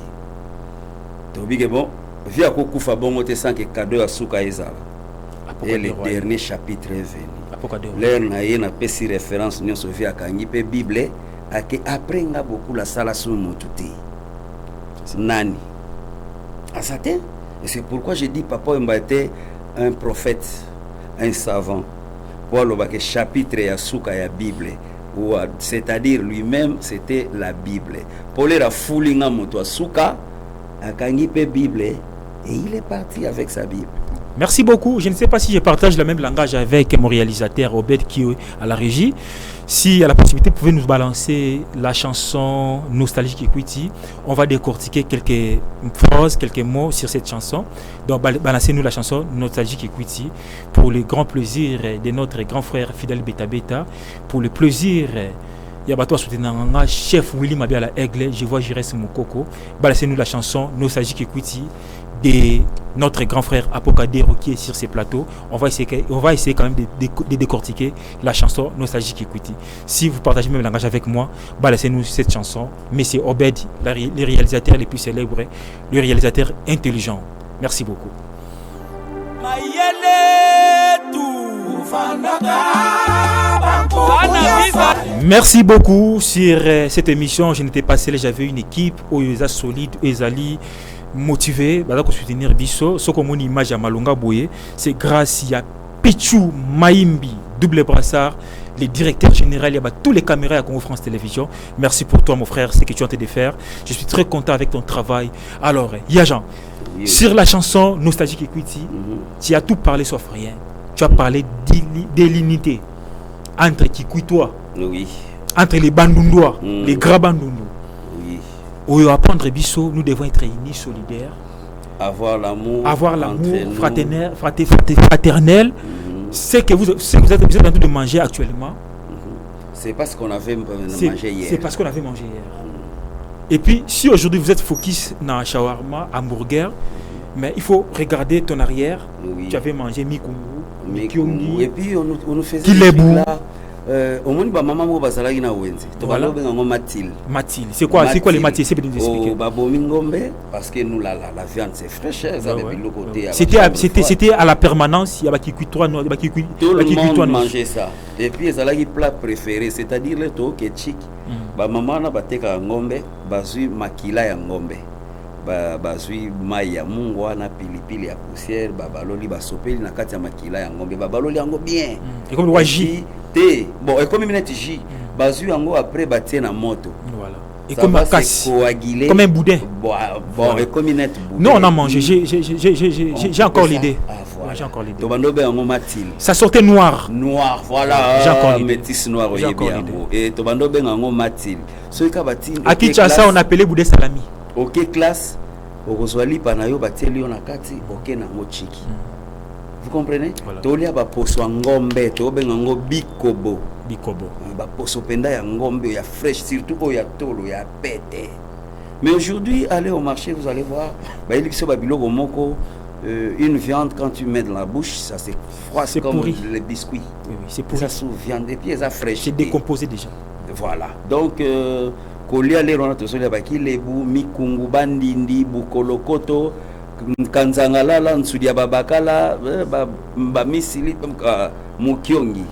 Donc bon, via Kokufa bon te sans que cadeau à Souka Ezala. Et le dernier chapitre est venu. L'air na ye na pesi référence nous so via kangi pe Bible a que après nga beaucoup la sala sur motuti. Nani. À certain. Et c'est pourquoi je dis Papa Wemba était un prophète, un savant. Pour le chapitre ya Souka ya Bible, c'est-à-dire lui-même c'était la Bible. Pour les foulinga moto Souka a kangipe Bible et il est parti avec sa Bible. Merci beaucoup. Je ne sais pas si je partage le même langage avec mon réalisateur Obed qui est à la régie. Si à la possibilité, vous pouvez nous balancer la chanson Nostalgique Kikwiti. On va décortiquer quelques phrases, quelques mots sur cette chanson. Donc, balancez-nous la chanson Nostalgique Kikwiti pour le grand plaisir de notre grand frère Fidèle Beta Beta, pour le plaisir Yabato Soutenanga, chef Willy Mabiala Aigle, je vois Jires Moukoko. Balancez-nous la chanson Nostalgique Kikwiti de notre grand frère Apokadero qui est sur ces plateaux. On va essayer quand même de décortiquer la chanson Nostalgique Kikwiti. Si vous partagez même le langage avec moi, balancez-nous cette chanson. Monsieur Obed, le réalisateur le plus célèbre, le réalisateur intelligent. Merci beaucoup. Merci beaucoup sur cette émission. Je n'étais pas seul, j'avais une équipe où ils sont solides, ils motivé pour soutenir Bisso. Ce qu'on image à Malunga Boye, c'est grâce à Pichou Maimbi, double brassard, le directeur général, il y a tous les caméras à Congo France Télévision. Merci pour toi, mon frère, ce que tu as tenté de faire. Je suis très content avec ton travail. Alors, Yajan, sur la chanson Nostalgique Kikwiti, tu as tout parlé sauf rien. Tu as parlé de l'unité entre Kikwitois, entre les Bandundois, les grands Bandundois. Au apprendre Bisso, nous devons être unis, solidaires. Avoir l'amour fraternel. C'est que vous êtes en train de manger actuellement. C'est parce qu'on avait mangé hier. C'est parce qu'on avait mangé hier. Et puis, si aujourd'hui vous êtes focus dans shawarma, hamburger, mais il faut regarder ton arrière. Tu avais mangé mikungu, et puis on nous faisait Kilebou. au moins ba maman mo bazalaki na wenze to Voilà. balobe ngo Mathilde. Mathilde. C'est quoi les Mathilde? C'est peut-être expliquer. Ba bomi ngombe parce que nous la viande c'est fraîche, ça Ouais, avait ouais. le côté. C'était à la permanence, il y a qui cuit trois noix, qui cuit tout le monde mangeait ça. Et puis ils allaient plat préféré, c'est-à-dire le to ke chick. Ba maman na bateka ngombe, bazui makila ya ngombe. Bazui maya mungu wana pilipili ya poussière, babaloli basopeli na kati ya makila ya ngombe, babaloli yango bien. Et comme le waji té bon et comme minute J bazui yango après batie na moto. Voilà. Et comme un casse, comme un boudin. Bon et comme minute boudin. Non, on a mangé. J'ai encore l'idée. Ah voilà. J'ai encore l'idée. To bandobe yango Mathilde. Ça sortait noir. Noir, voilà. J'ai encore l'idée. Métis noir au yango. Et to bandobe yango Mathilde. Ce ka batine. À Kinshasa, on appelait boudin salami. OK classe. Okozwali panayo bateli on na kati OK na mochiki. Vous comprenez? Voilà. Tolia ba poso ngombe, to benga ngo bikobo. Bikobo. Ba poso penda ya ngombe ya fresh surtout ko ya tolo ya pete. Mais aujourd'hui, allez au marché, vous allez voir, ba elibiso ba biloko moko une viande quand tu mets dans la bouche, ça c'est froid comme pourri. Les biscuits. Oui, c'est pourri. Ça sous viande et puis ça fraîche. C'est décomposé déjà. Voilà. Donc kolia lero na tosolia baki lebu mikungu bandindi bukolokoto kanzangalala nsudia babakala ba misili mukiongi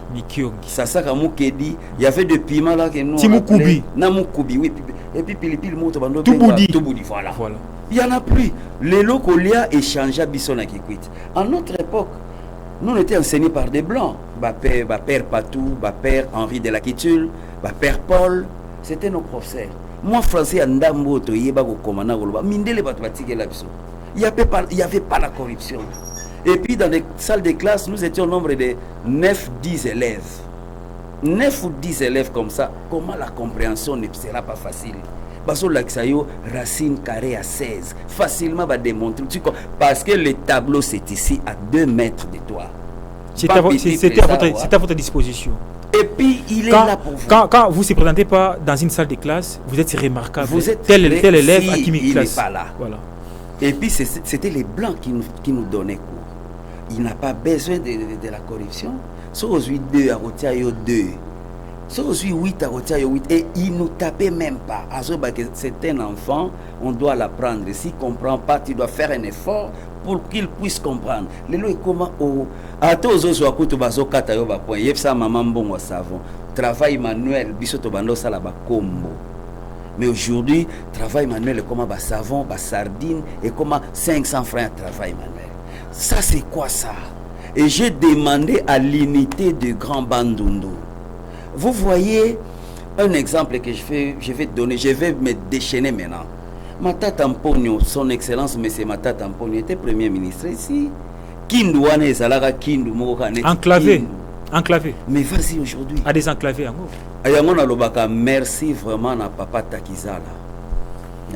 sasa ka mukedi il y avait de piment là que nous Mukubi na mukubi oui et puis pilipili moto bando tout boudi voilà il y en a plus les locolia échangea bisona kikwit en notre époque nous on était enseignés par des blancs père Patou père Henri de la Quitul père Paul. C'était nos professeurs. Moi, français, il n'y avait pas la corruption. Et puis, dans les salles de classe, nous étions au nombre de 9-10 élèves. 9 ou 10 élèves comme ça, comment la compréhension ne sera pas facile? Parce que racine carrée à 16, facilement va démontrer. Parce que le tableau, c'est ici, à 2 mètres de toi. C'était à votre disposition. Et puis, il est là pour vous. Quand vous ne se présentez pas dans une salle de classe, vous êtes remarquable. Vous êtes tel élève à qui il classe. n'est pas là. Voilà. Et puis, c'était les Blancs qui nous donnaient cours. Il n'a pas besoin de la corruption. C'est aujourd'hui 2 à Rotiayo 2. C'est aujourd'hui 8 à Rotiayo 8. Et il ne nous tapait même pas. C'est un enfant, on doit l'apprendre. S'il ne comprend pas, tu dois faire un effort pour qu'il puisse comprendre. Les lois comment travail manuel bisoto bando sala ba combo. Mais aujourd'hui, travail manuel est comme savon, sardine et comme 500 francs de travail manuel. Ça c'est quoi ça? Et j'ai demandé à l'unité de Grand Bandundu. Vous voyez un exemple que je vais donner, je vais me déchaîner maintenant. Matata Mpogno, son excellence monsieur Matata Mpogno était premier ministre ici. Kindouane ezalaka Kindu moko kaneti. Enclavé. Mais vas-y aujourd'hui. À des enclavés en gros. Ayango na lobaka merci vraiment à Papa Takizala.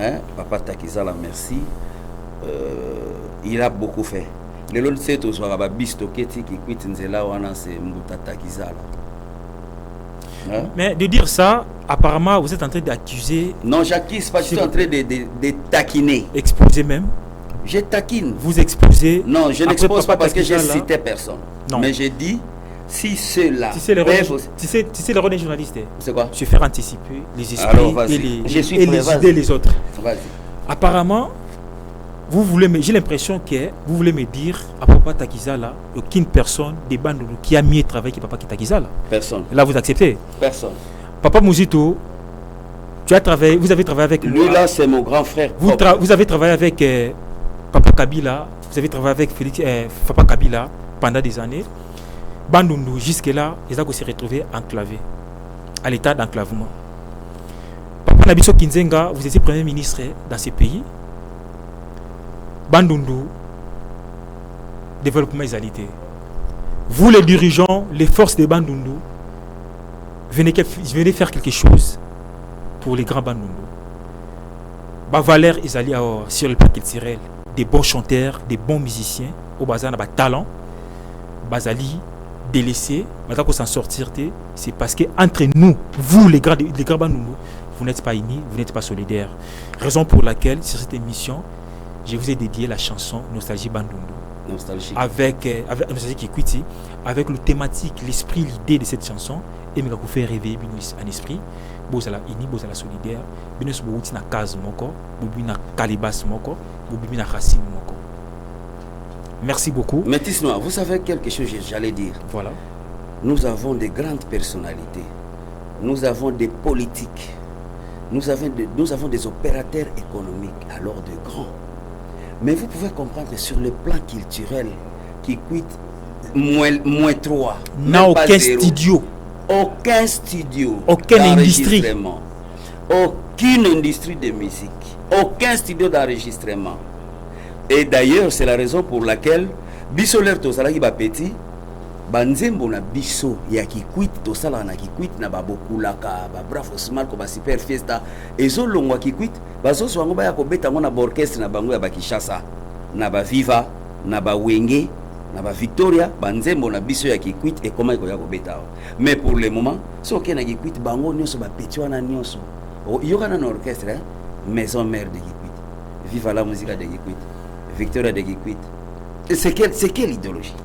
Hein? Papa Takizala merci. Il a beaucoup fait. Le lot c'est au soir ba bistoketi qui quitte nzela wana c'est Mbuta Takizala. Hein? Mais de dire ça, apparemment vous êtes en train d'accuser. Non, j'accuse pas, je suis en train de taquiner. Exposer même. Je taquine. Vous exposez. Non, je n'expose pas parce que j'ai cité personne. Non. Mais j'ai dit, si ceux-là. Tu sais, le rôle des journalistes. C'est quoi? Se faire anticiper les esprits. Alors, et les idées des autres. Apparemment, j'ai l'impression que vous voulez me dire à Papa Takizala, aucune personne des bandes qui a mieux travaillé que Papa Takizala. Personne. Là, vous acceptez? Personne. Papa Mouzito, vous avez travaillé avec lui. Là, c'est mon grand frère. Vous avez travaillé avec Papa Kabila, vous avez travaillé avec Papa Kabila pendant des années. Bandundu, jusque-là, ils ont se retrouvé enclavés, à l'état d'enclavement. Papa Nabiso Kinzenga, vous étiez premier ministre dans ces pays. Bandundu, développement égalité. Vous, les dirigeants, les forces de Bandundu, venez faire quelque chose pour les grands Bandundu. Valère Ezali sur le plan culturel, des bons chanteurs, des bons musiciens, au bazar n'a talent. Bazali délaissé, maintenant qu'on s'en sortir, c'est parce que entre nous, vous les grands Bandundu, vous n'êtes pas unis, vous n'êtes pas solidaires. Raison pour laquelle sur cette émission, je vous ai dédié la chanson Nostalgie Bandundu. nostalgique. Avec Nostalgique Equity, avec le thématique, l'esprit, l'idée de cette chanson, et me faire réveiller un esprit. Bozala ini, bozala solidaire, binus bouti na case moko, bobi na calibas moko, bobi na racine moko. Merci beaucoup. Métis Noir, vous savez quelque chose, j'allais dire. Voilà. Nous avons des grandes personnalités, nous avons des politiques, nous avons des opérateurs économiques, alors de grands. Mais vous pouvez comprendre que sur le plan culturel, qui quitte moins 3, n'a aucun studio. Aucun studio, aucune industrie, aucune industrie de musique, aucun studio d'enregistrement. Et d'ailleurs, c'est la raison pour laquelle biso l'air to sala ki ba petit, banzembo na biso ya ki quit to sala na ki quit na ba bokulaka, ba bravo smart ko ba super fiesta, ezo longwa ki quit, bazo so ngo ba ya ko beta ngo na ba orchestre na bango ya ba Kishasa, na ba Viva, na ba Wenge, na ba Victoria, banzembo na biso ya ki quit et comment ko ya ko beta. Mais pour le moment, so ke na ki quit bango nyonso ba petit wana nyonso. Yoka na orchestre, hein? Maison mère de ki quit. Viva la musique de ki quit. Victoria de Kikwit. C'est quelle idéologie?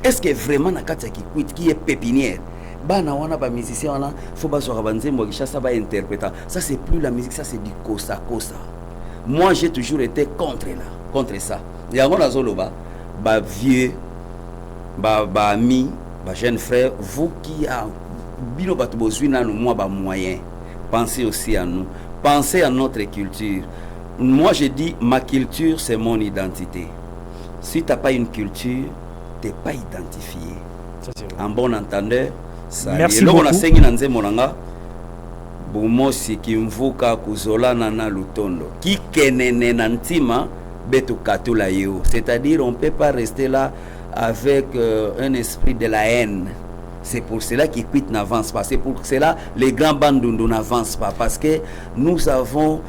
Est-ce que vraiment na kati ya Kikwit qui est pépinière? Bana wana ba musicien wana faut ba soka banzembo Kishasa ba interpréter. Ça c'est plus la musique, ça c'est du kosa kosa. Moi j'ai toujours été contre ça. Yango na zoloba ba vieux ba ami, ba jeune frère, vous qui a bino batu bozwi nanu moi ba moyen. Pensez aussi à nous. Pensez à notre culture. Moi, je dis, ma culture, c'est mon identité. Si tu n'as pas une culture, tu n'es pas identifié. En bon entendeur, ça merci beaucoup. C'est-à-dire, on ne peut pas rester là avec un esprit de la haine. C'est pour cela qu'ils quittent n'avance pas. C'est pour cela les grands bandes n'avancent pas. Parce que nous avons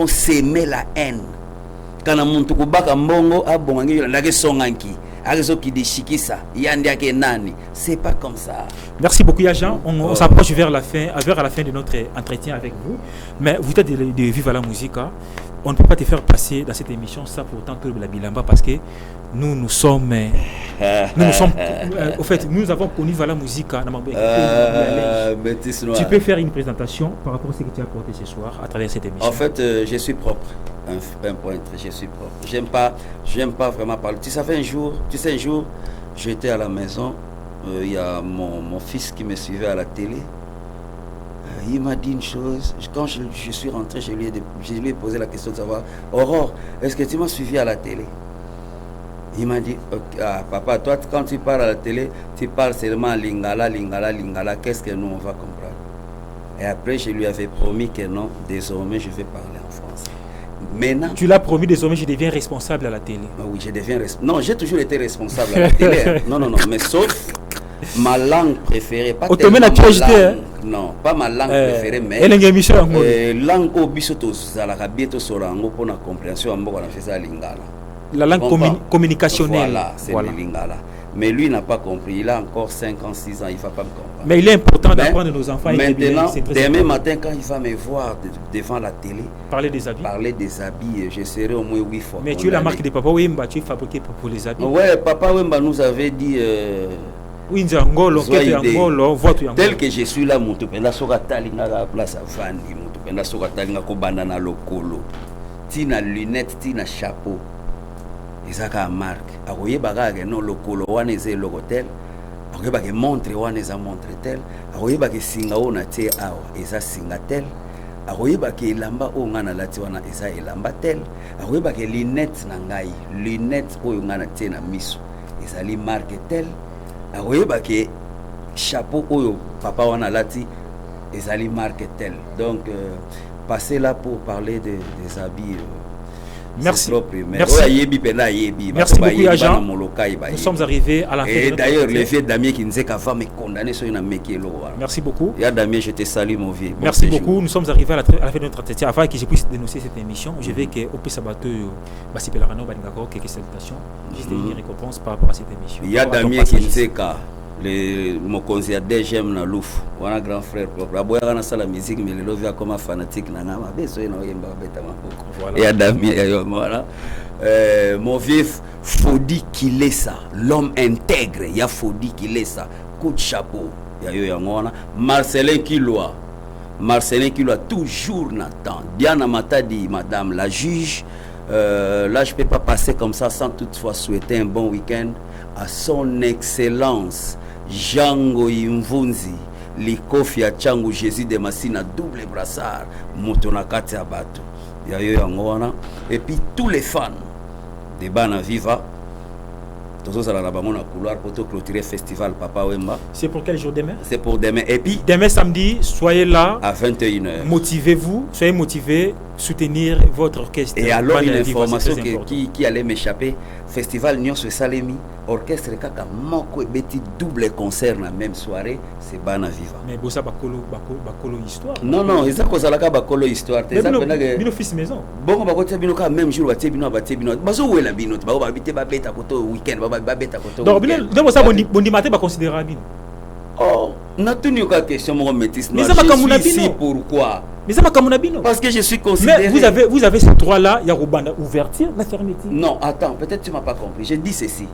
sémé la haine. Quand on c'est pas comme ça. Merci beaucoup Yajan. On s'approche vers la fin de notre entretien avec vous. Mais vous êtes de Viva la musique. On ne peut pas te faire passer dans cette émission ça pour autant que la bilamba parce que nous sommes au fait nous avons connu Viva la musique. Tu peux faire une présentation par rapport à ce que tu as apporté ce soir à travers cette émission. En fait, je suis propre. Un pointre, je suis propre. J'aime pas vraiment parler. Tu sais un jour, j'étais à la maison, il y a mon fils qui me suivait à la télé. Il m'a dit une chose. Quand je suis rentré, je lui ai posé la question de savoir, Aurore, est-ce que tu m'as suivi à la télé? Il m'a dit, papa, toi, quand tu parles à la télé, tu parles seulement lingala. Qu'est-ce que nous, on va comprendre? Et après, je lui avais promis que non, désormais, je vais parler en français. Maintenant, tu l'as promis, désormais, je deviens responsable à la télé. Oui, je deviens responsable. Non, j'ai toujours été responsable à la télé. Non, mais sauf ma langue préférée. Pas tellement ma langue. Non, pas ma langue préférée, mais langue au bisotos, à la rabieto sorango pour la compréhension, on a fait ça lingala. La langue communicationnelle. Voilà, c'est le lingala. Mais lui n'a pas compris. Il a encore 5 ans, 6 ans, il ne va pas me comprendre. Mais il est important d'apprendre nos enfants. Maintenant, demain matin, quand il va me voir devant la télé, parler des habits, je serai au moins 8 fois. Mais tu es la marque de Papa Wemba, tu es fabriqué pour les habits. Oui, Papa Wemba nous avait dit... tel que je suis là, mon tupenda soka talinga la place à Vandi, mon tupenda soka talinga ko bandana lokolo. Tina lunette, tina chapeau. Ezaka marque. Akoye bagage no lokolo wana eze logotel. Akoye bagage montre wana eza montre tel. Akoye bagage singa ona tie awa eza singa tel. Akoye bagage elamba o ngana lati wana eza elamba tel. Akoye bagage lunette na ngai, lunette oyo ngana tie na miso. Ezali marque tel. Akoyeba ke chapeau oyo papa wana lati ezali marque tel. Donc passez là pour parler des habits. Merci. Merci beaucoup Agent. Nous sommes arrivés à la fin. Et d'ailleurs le vieux Damien qui nous dit qu'avant me condamner sur une mekelo. Merci beaucoup. Et Damien, je te salue mon vieux. Merci beaucoup. Nous sommes arrivés à la fin de notre entretien. Avant que je puisse dénoncer cette émission, je vais que Opé Sabato Basipelarano Baningako quelques salutations. Juste une récompense par rapport à cette émission. Il y a Damien qui nous dit mokonzi ya DGM na Louf wana grand frère propre aboyaka na sala musique mais lelo via comme fanatique na ngama beso na oyemba beta maboko et adami ya voilà mon vieux Fodi Kilesa l'homme intègre ya Fodi Kilesa coup de chapeau ya yo yangona Marcelin Kilwa toujours n'attend Diana Matadi madame la juge là je peux pas passer comme ça sans toutefois souhaiter un bon week-end à son excellence Jango Imvunzi Likofi ya Changu Jésus de Massina double brassard Motona Kati Abato Yayo Yangona et puis tous les fans de Bana Viva tous à la Rabamona couloir pour clôturer festival Papa Wemba. C'est pour quel jour demain? C'est pour demain et puis demain samedi, soyez là à 21h. Motivez-vous, soyez motivés, soutenir votre orchestre. Et alors une information qui allait m'échapper, festival Nyon Salemi, orchestre kaka moko beti double concert la même soirée, c'est Bana Viva. Mais bossa bakolo histoire. Non, ils ont kozalaka bakolo histoire. T'es ça bino fils maison. Bon bakotia bino ka même jour batie bino bazo wela bino ba babité ba beta koto week-end ba beta koto. Donc bino ça bondi maté ba considérer bino. Oh, n'a tenu aucune question mon métis. Mais ça va comme ici pourquoi? Mais ça va comme bino. Parce que je suis considéré. Mais vous avez ces trois là, il y a Robanda ouverture, la fermeture. Non, attends, peut-être tu m'as pas compris. Je dis ceci.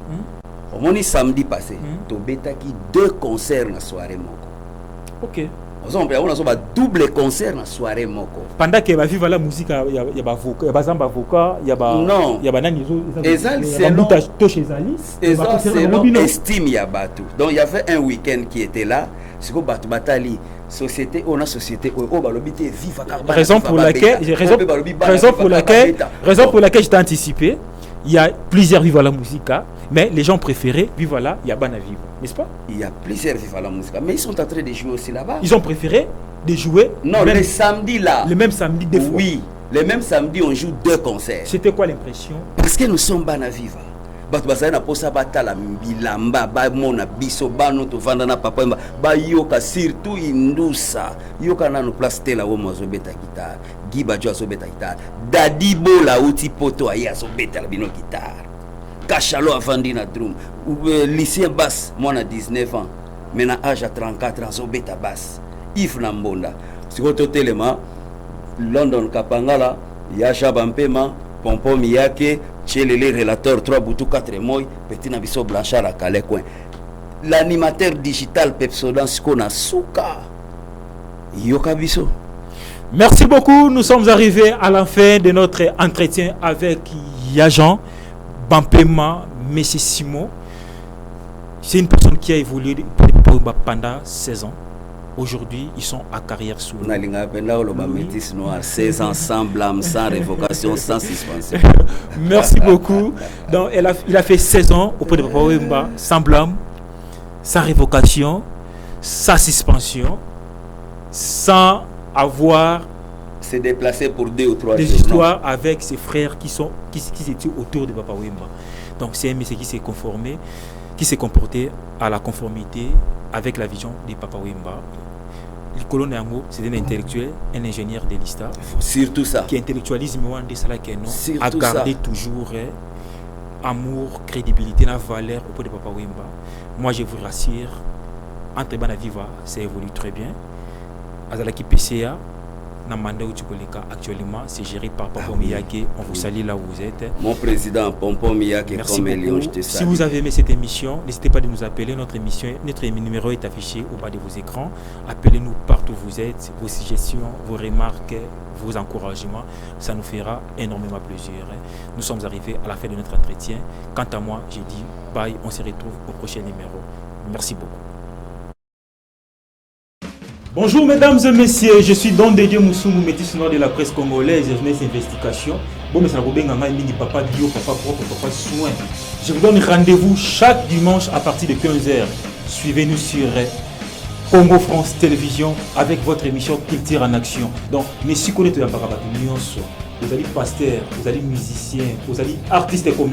Au moins samedi passé, Tobeta qui 2 concerts la soirée moko. OK. On a double concert la soirée moko. Pendant que va vivre la musique il y a ba vocal, il y a ba zamba vocal, il y a ba non, il y a ba nani c'est long to chez Alice. Et ça c'est long estime ya batu. Donc il y avait un week-end qui était là, c'est que batu batali société on a société au balobité viva carbone. Raison pour laquelle je t'ai anticipé. Il y a plusieurs Viva la Musica, mais les gens préférés Viva la Yabana Viva, n'est-ce pas? Il y a plusieurs Viva la Musica, mais ils sont en train de jouer aussi là-bas. Ils ont préféré de jouer. Non, le samedi là. Le même samedi des fois. Oui, le même samedi on joue 2 concerts. C'était quoi l'impression? Parce que nous sommes Bana Viva. Bato bazana posa batala bilamba ba mona biso bano to vanda na papa ba yoka surtout indusa yoka na no place tela wo mozo beta guitare giba jo so beta guitare dadibo la uti poto aya so beta la bino guitare kachalo avandi na drum lycée basse moi na 19 ans mais na âge à 34 ans so beta basse if na mbonda sikoto telema London Kapangala ya Shabampema Pompom Yake Chelele relateur 3 boutou 4 mois petit na biso Blanchard à Calais coin l'animateur digital Pepsodent Skona Souka Yoka biso. Merci beaucoup, nous sommes arrivés à la fin de notre entretien avec Yajan Bampema Messi Simon. C'est une personne qui a évolué pendant 16 ans. Aujourd'hui, ils sont à carrière sous. On a métis noir, 16 ans sans blâme, sans révocation, sans suspension. Merci beaucoup. Donc, il a fait 16 ans auprès de Papa Wemba, sans blâme, sans révocation, sans suspension, sans avoir se déplacer pour 2 ou 3 des histoires avec ses frères qui étaient autour de Papa Wemba. Donc, c'est un monsieur qui s'est conformé, qui s'est comporté à la conformité avec la vision de Papa Wemba. Le colonel Yango, c'est un intellectuel, un ingénieur de l'ISTA. Surtout ça. Qui intellectualise, mais à garder toujours amour, crédibilité, la valeur auprès de Papa Wemba. Moi, je vous rassure, entre Bana Viva, ça évolue très bien. Azalaki PCA, actuellement, c'est géré par Pompom Miyake. On vous salue là où vous êtes. Mon président Pompom Miyake, comme Léon, je te salue. Si vous avez aimé cette émission, n'hésitez pas à nous appeler. Notre numéro est affiché au bas de vos écrans. Appelez-nous partout où vous êtes. Vos suggestions, vos remarques, vos encouragements, ça nous fera énormément plaisir. Nous sommes arrivés à la fin de notre entretien. Quant à moi, j'ai dit bye. On se retrouve au prochain numéro. Merci beaucoup. Bonjour mesdames et messieurs, je suis Don Dédié Moussoumou, métis noir de la presse congolaise, jeunesse investigation. Bon, mais ça va mini papa bio, papa propre, papa soin. Je vous donne rendez-vous chaque dimanche à partir de 15h. Suivez-nous sur Congo France Télévision avec votre émission Culture en Action. Donc, mais si vous connaissez vous allez pasteur, vous allez musicien, vous allez artiste et comédien.